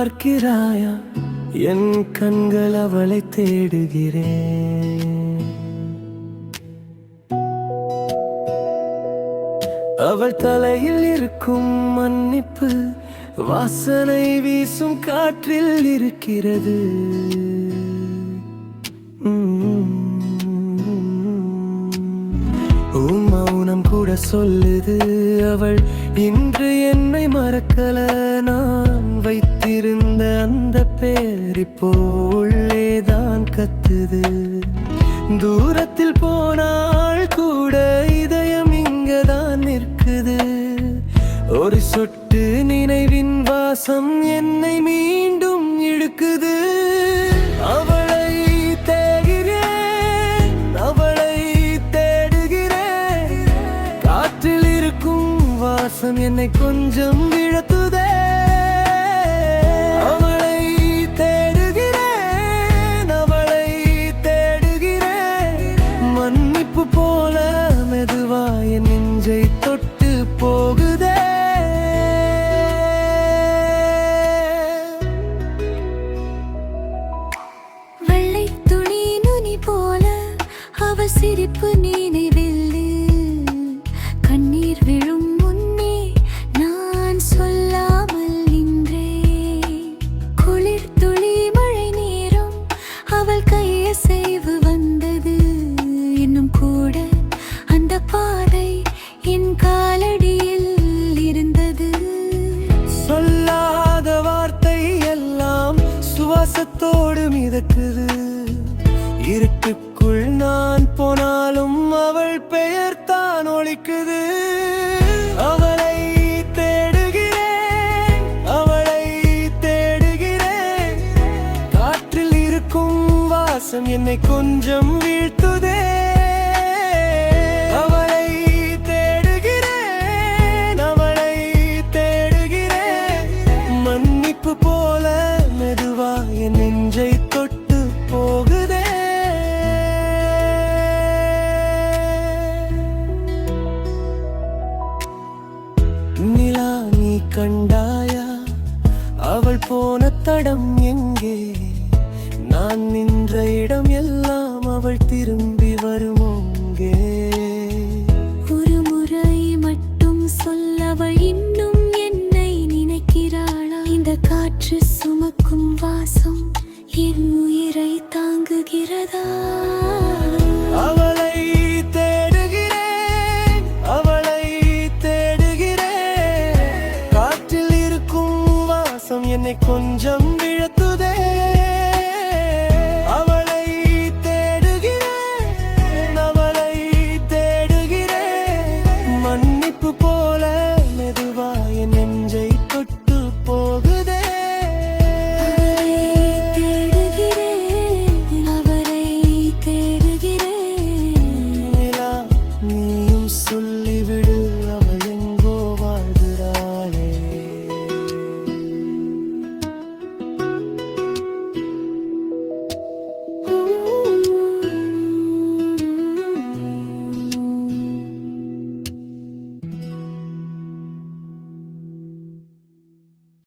பார்க்கிறாயா? என் கண்கள் அவளை தேடுகிறேன். அவள் தலையில் இருக்கும் மன்னிப்பு வாசனை வீசும் காற்றில் இருக்கிறது. மௌனம் கூட சொல்லுது அவள் இன்று என்னை மறக்கல. நான் வைத்திருந்த அந்த பேர் இப்போ உள்ளேதான் கத்துது. தூரத்தில் போனால் கூட இதயம் இங்கதான் நிற்குது. ஒரு சொட்டு நினைவின் வாசம் என்னை மீண்டும் இழுக்குது. அவளை தேடுகிறேன், அவளை தேடுகிறேன். காற்றில் இருக்கும் வாசம் என்னை கொஞ்சம் இழுத்துதே. அவளை தேடுகிறேன், அவளை தேடுகிறேன். மன்னிப்பு போல மெதுவாய் என் நெஞ்சை தொட்டு போகுதே. சிரிப்பு நினைவில் கண்ணீர் விழும் முன்னே நான் சொல்லாமல் நின்றேன். குளிர் துளி மழை நேரம் அவள் கையசைவு வந்தது. இன்னும் கூட அந்த பாதை என் காலடியில் இருந்தது. சொல்லாத வார்த்தை எல்லாம் சுவாசத்தோடு மிதக்குது. இருட்டுக்குள் நான் போனாலும் அவள் பெயர் தான் ஒலிக்குது. அவளை தேடுகிறேன், அவளை தேடுகிறேன். காற்றில் இருக்கும் வாசம் என்னை கொஞ்சம் வீழ்த்துதே. அவளை தேடுகிறேன், அவளை தேடுகிறேன். மன்னிப்பு போல மெதுவா என் நெஞ்சை தொட்டு போகுதே. நிலா நீ கண்டாயா? அவள் போன தடம் எங்கே? நான் நின்ற இடம் எல்லாம் அவள் திரும்பி வருமோங்கே? ஒரு முறை மட்டும் சொல்லவள் இன்னும் என்னை நினைக்கிறாளா? இந்த காற்று சுமக்கும் வாசம் என் உயிரை தாங்குகிறதா? அவளை தேடுகிறேன், அவளை தேடுகிறேன். காற்றில் இருக்கும் வாசம் என்னை கொஞ்சம்